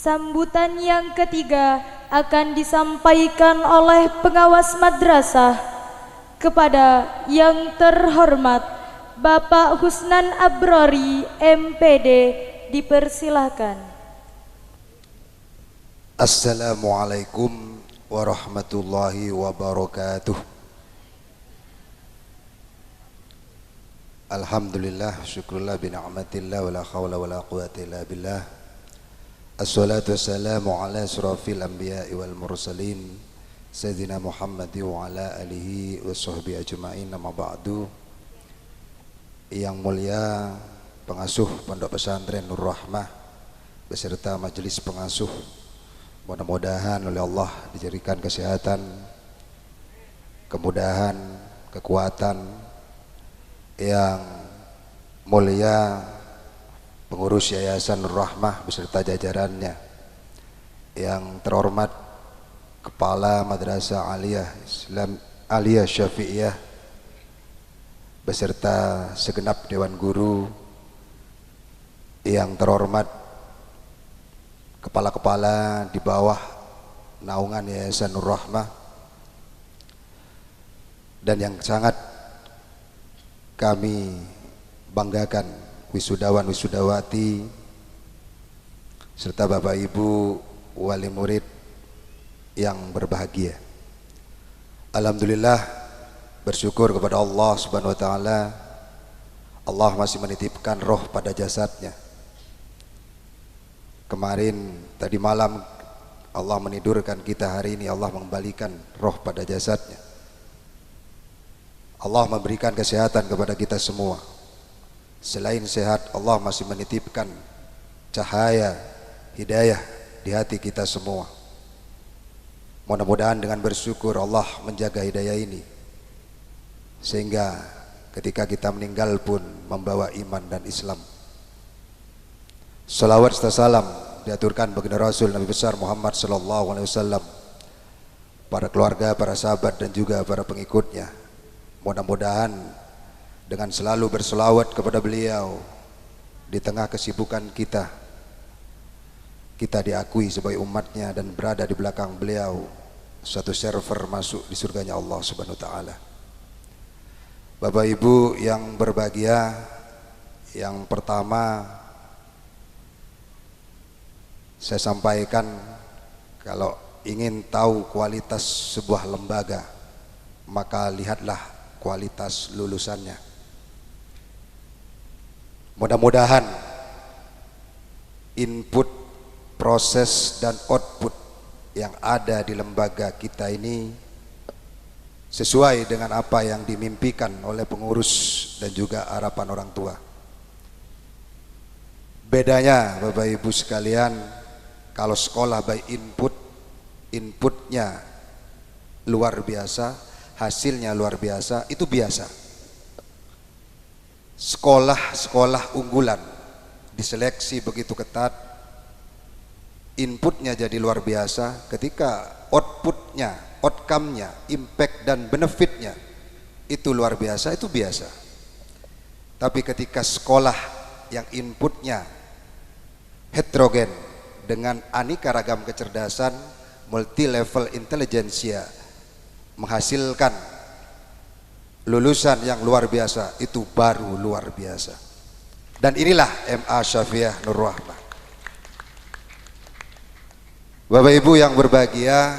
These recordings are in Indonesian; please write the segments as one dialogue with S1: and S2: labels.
S1: Sambutan yang ketiga akan disampaikan oleh pengawas madrasah kepada yang terhormat Bapak Husnan Abrori MPD, dipersilahkan.
S2: Assalamualaikum warahmatullahi wabarakatuh. Alhamdulillah, syukurullah bina'matillah, wala khawla wala quwata illa billah. Assalatu wassalamu ala asrafil anbiya'i wal mursalin Sayyidina Muhammad wa ala alihi wa sahbihi ajma'in, amma ba'du. Yang mulia pengasuh Pondok Pesantren Nur Rahmah beserta majelis pengasuh, mudah-mudahan oleh Allah diberikan kesehatan, kemudahan, kekuatan. Yang mulia pengurus Yayasan Nur Rahmah beserta jajarannya, yang terhormat Kepala Madrasah Aliyah Syafi'iyah beserta segenap Dewan Guru, yang terhormat kepala-kepala di bawah naungan Yayasan Nur Rahmah, dan yang sangat kami banggakan wisudawan wisudawati serta Bapak Ibu wali murid yang berbahagia. Alhamdulillah, bersyukur kepada Allah Subhanahu wa taala, Allah masih menitipkan roh pada jasadnya. Kemarin tadi malam Allah menidurkan kita, hari ini Allah mengembalikan roh pada jasadnya. Allah memberikan kesehatan kepada kita semua. Selain sehat, Allah masih menitipkan cahaya hidayah di hati kita semua. Mudah-mudahan dengan bersyukur Allah menjaga hidayah ini, sehingga ketika kita meninggal pun membawa iman dan Islam. Salawat serta salam diaturkan baginda Rasul Nabi besar Muhammad sallallahu alaihi wasallam, para keluarga, para sahabat dan juga para pengikutnya. Mudah-mudahan dengan selalu berselawat kepada beliau di tengah kesibukan kita, kita diakui sebagai umatnya dan berada di belakang beliau, suatu server masuk di surganya Allah Subhanahu wa taala. Bapak Ibu yang berbahagia, yang pertama saya sampaikan, kalau ingin tahu kualitas sebuah lembaga, maka lihatlah kualitas lulusannya. Mudah-mudahan input, proses dan output yang ada di lembaga kita ini sesuai dengan apa yang dimimpikan oleh pengurus dan juga harapan orang tua. Bedanya Bapak Ibu sekalian, kalau sekolah by input, inputnya luar biasa, hasilnya luar biasa, itu biasa. Sekolah-sekolah unggulan diseleksi begitu ketat, inputnya jadi luar biasa, ketika outputnya, outcome-nya, impact dan benefitnya itu luar biasa, itu biasa. Tapi ketika sekolah yang inputnya heterogen dengan aneka ragam kecerdasan, multi level intelijensia, menghasilkan lulusan yang luar biasa, itu baru luar biasa. Dan inilah MA Syafi'iyah Nur Rahmah. Bapak Ibu yang berbahagia,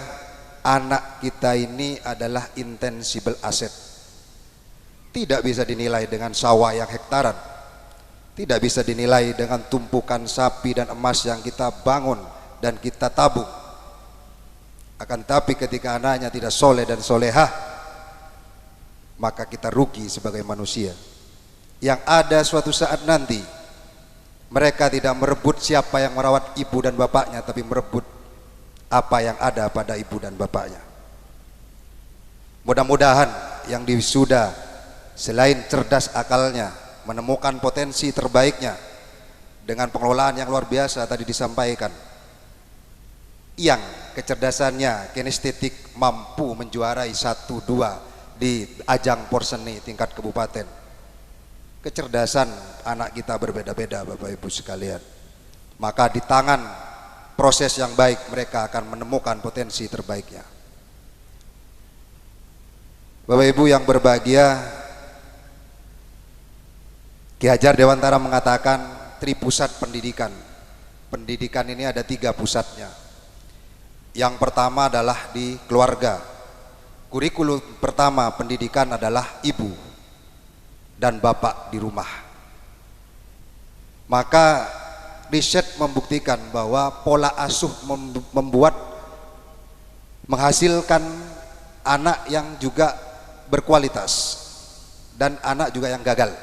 S2: anak kita ini adalah intangible asset. Tidak bisa dinilai dengan sawah yang hektaran, tidak bisa dinilai dengan tumpukan sapi dan emas yang kita bangun dan kita tabung. Akan tapi ketika anaknya tidak soleh dan solehah, maka kita rugi sebagai manusia. Yang ada suatu saat nanti mereka tidak merebut siapa yang merawat ibu dan bapaknya, tapi merebut apa yang ada pada ibu dan bapaknya. Mudah-mudahan yang diwisuda selain cerdas akalnya, menemukan potensi terbaiknya dengan pengelolaan yang luar biasa tadi disampaikan, yang kecerdasannya kinestetik mampu menjuarai 1-2 di ajang porseni tingkat kabupaten. Kecerdasan anak kita berbeda-beda Bapak Ibu sekalian. Maka di tangan proses yang baik mereka akan menemukan potensi terbaiknya. Bapak Ibu yang berbahagia, Ki Hajar Dewantara mengatakan tripusat pendidikan. Pendidikan ini ada 3 pusatnya. Yang pertama adalah di keluarga. Kurikulum pertama pendidikan adalah ibu dan bapak di rumah. Maka riset membuktikan bahwa pola asuh menghasilkan anak yang juga berkualitas dan anak juga yang gagal.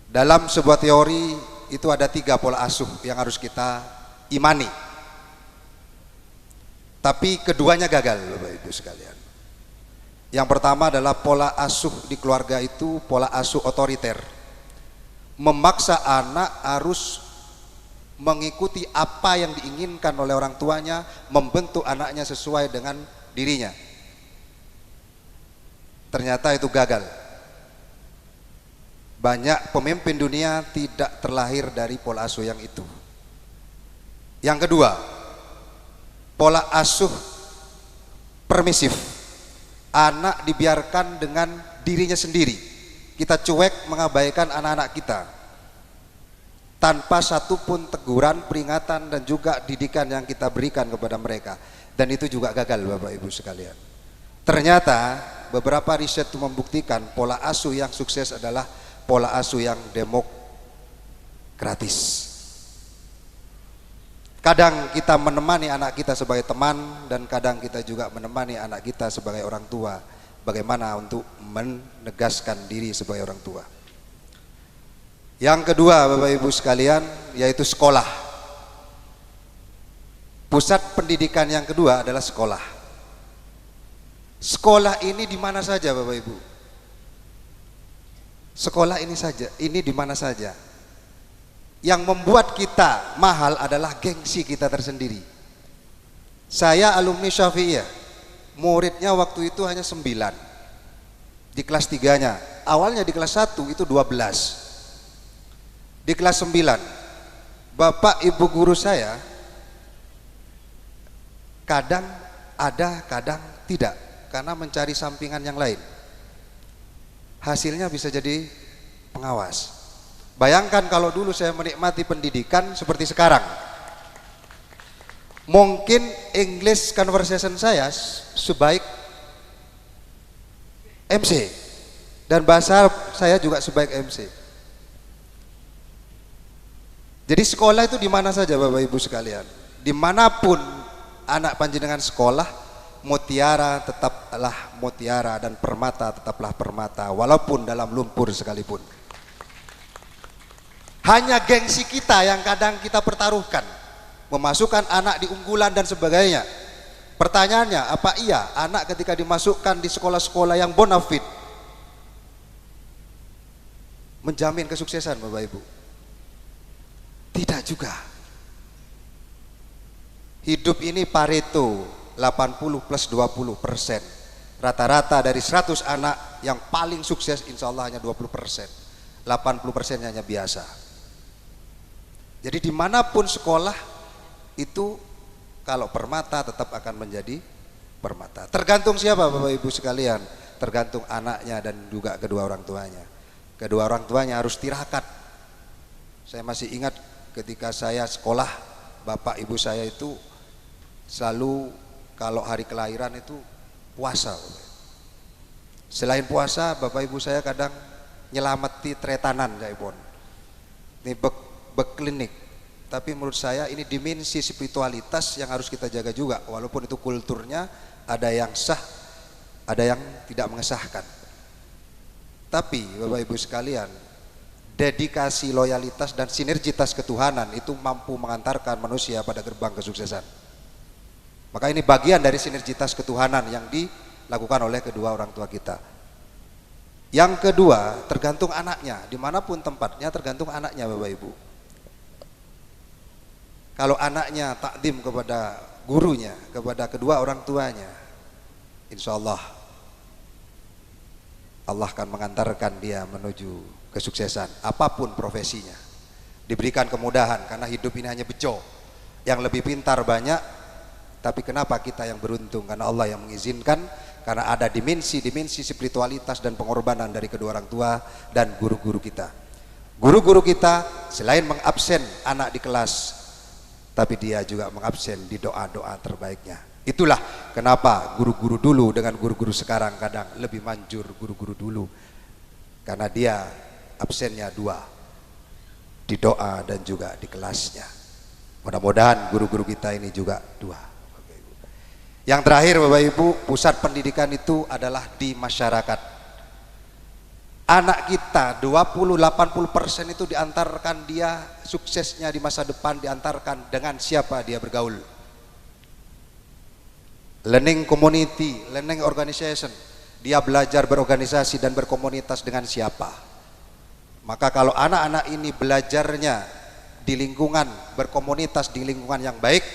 S2: Dalam sebuah teori itu ada 3 pola asuh yang harus kita imani, tapi keduanya gagal, Bapak Ibu sekalian. Yang pertama adalah pola asuh di keluarga itu pola asuh otoriter, memaksa anak harus mengikuti apa yang diinginkan oleh orang tuanya, membentuk anaknya sesuai dengan dirinya. Ternyata itu gagal. Banyak pemimpin dunia tidak terlahir dari pola asuh yang itu. Yang kedua, pola asuh permisif. Anak dibiarkan dengan dirinya sendiri. Kita cuek mengabaikan anak-anak kita tanpa satupun teguran, peringatan dan juga didikan yang kita berikan kepada mereka. Dan itu juga gagal, Bapak Ibu sekalian. Ternyata beberapa riset itu membuktikan pola asuh yang sukses adalah pola asuh yang demokratis. Kadang kita menemani anak kita sebagai teman dan kadang kita juga menemani anak kita sebagai orang tua, bagaimana untuk menegaskan diri sebagai orang tua. Yang kedua, Bapak Ibu sekalian, yaitu sekolah. Pusat pendidikan yang kedua adalah sekolah. Sekolah ini di mana saja, Bapak Ibu? Sekolah ini saja, ini di mana saja. Yang membuat kita mahal adalah gengsi kita tersendiri. Saya alumni Syafi'iyah, muridnya waktu itu hanya 9 di kelas 3-nya. Awalnya di kelas 1 itu 12. Di kelas 9 Bapak Ibu guru saya kadang ada, kadang tidak, karena mencari sampingan yang lain. Hasilnya bisa jadi pengawas. Bayangkan kalau dulu saya menikmati pendidikan seperti sekarang, mungkin English conversation saya sebaik MC dan bahasa saya juga sebaik MC. Jadi sekolah itu di mana saja, Bapak Ibu sekalian. Dimanapun anak panjenengan sekolah, mutiara tetaplah mutiara dan permata tetaplah permata, walaupun dalam lumpur sekalipun. Hanya gengsi kita yang kadang kita pertaruhkan, memasukkan anak di unggulan dan sebagainya. Pertanyaannya, apa iya anak ketika dimasukkan di sekolah-sekolah yang bonafide menjamin kesuksesan, Bapak Ibu? Tidak juga. Hidup ini Pareto 80+20%. Rata-rata dari 100 anak yang paling sukses insya Allah hanya 20%. 80% hanya biasa. Jadi dimanapun sekolah itu kalau permata tetap akan menjadi permata. Tergantung siapa, Bapak Ibu sekalian? Tergantung anaknya dan juga kedua orang tuanya. Kedua orang tuanya harus tirakat. Saya masih ingat ketika saya sekolah, bapak ibu saya itu selalu kalau hari kelahiran itu puasa. Selain puasa, bapak ibu saya kadang nyelamati tretanan, saya pun ini beklinik. Tapi menurut saya ini dimensi spiritualitas yang harus kita jaga juga, walaupun itu kulturnya ada yang sah, ada yang tidak mengesahkan. Tapi Bapak Ibu sekalian, dedikasi, loyalitas dan sinergitas ketuhanan itu mampu mengantarkan manusia pada gerbang kesuksesan. Maka ini bagian dari sinergitas ketuhanan yang dilakukan oleh kedua orang tua kita. Yang kedua, tergantung anaknya, dimanapun tempatnya tergantung anaknya, Bapak Ibu. Kalau anaknya takdim kepada gurunya, kepada kedua orang tuanya, insya Allah Allah akan mengantarkan dia menuju kesuksesan apapun profesinya. Diberikan kemudahan karena hidup ini hanya bejo. Yang lebih pintar banyak, tapi kenapa kita yang beruntung? Karena Allah yang mengizinkan, karena ada dimensi-dimensi spiritualitas dan pengorbanan dari kedua orang tua dan guru-guru kita. Guru-guru kita selain mengabsen anak di kelas, tapi dia juga mengabsen di doa-doa terbaiknya. Itulah kenapa guru-guru dulu dengan guru-guru sekarang kadang lebih manjur guru-guru dulu, karena dia absennya 2, di doa dan juga di kelasnya. Mudah-mudahan guru-guru kita ini juga 2. Yang terakhir Bapak Ibu, pusat pendidikan itu adalah di masyarakat. Anak kita 20-80% itu diantarkan dia suksesnya di masa depan diantarkan dengan siapa dia bergaul. Learning community, learning organization. Dia belajar berorganisasi dan berkomunitas dengan siapa. Maka kalau anak-anak ini belajarnya di lingkungan, berkomunitas di lingkungan yang baik,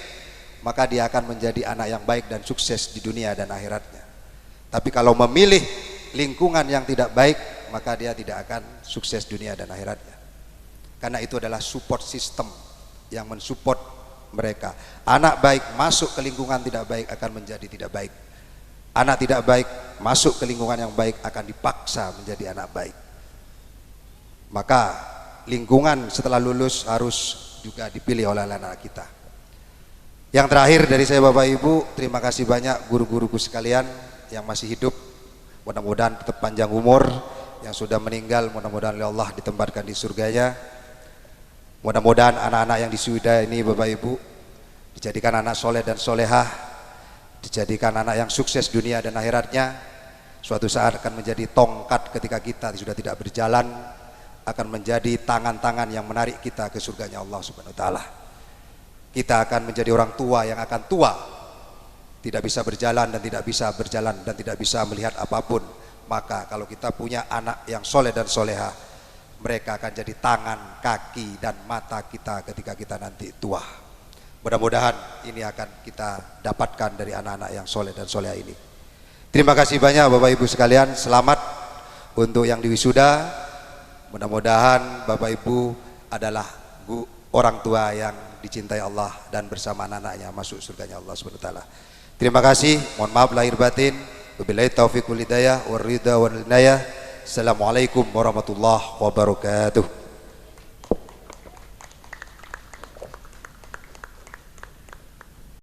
S2: maka dia akan menjadi anak yang baik dan sukses di dunia dan akhiratnya. Tapi kalau memilih lingkungan yang tidak baik, maka dia tidak akan sukses dunia dan akhiratnya. Karena itu adalah support system yang mensupport mereka. Anak baik masuk ke lingkungan tidak baik akan menjadi tidak baik. Anak tidak baik masuk ke lingkungan yang baik akan dipaksa menjadi anak baik. Maka lingkungan setelah lulus harus juga dipilih oleh anak kita. Yang terakhir dari saya Bapak Ibu, terima kasih banyak guru-guruku sekalian yang masih hidup. Mudah-mudahan tetap panjang umur. Yang sudah meninggal mudah-mudahan oleh Allah ditempatkan di surganya. Mudah-mudahan anak-anak yang disuda ini Bapak Ibu dijadikan anak soleh dan solehah, dijadikan anak yang sukses dunia dan akhiratnya. Suatu saat akan menjadi tongkat ketika kita sudah tidak berjalan, akan menjadi tangan-tangan yang menarik kita ke surganya Allah Subhanahu wa taala. Kita akan menjadi orang tua yang akan tua, tidak bisa berjalan dan tidak bisa berjalan dan tidak bisa melihat apapun. Maka kalau kita punya anak yang soleh dan soleha, mereka akan jadi tangan, kaki dan mata kita ketika kita nanti tua. Mudah-mudahan ini akan kita dapatkan dari anak-anak yang soleh dan soleha ini. Terima kasih banyak Bapak Ibu sekalian. Selamat untuk yang diwisuda. Mudah-mudahan Bapak Ibu adalah orang tua yang dicintai Allah dan bersama anak-anaknya masuk surganya Allah Subhanahu wa taala. Terima kasih. Mohon maaf lahir batin. Wabillahi taufiq wal hidayah wal ridha wal inayah. Assalamualaikum warahmatullahi wabarakatuh.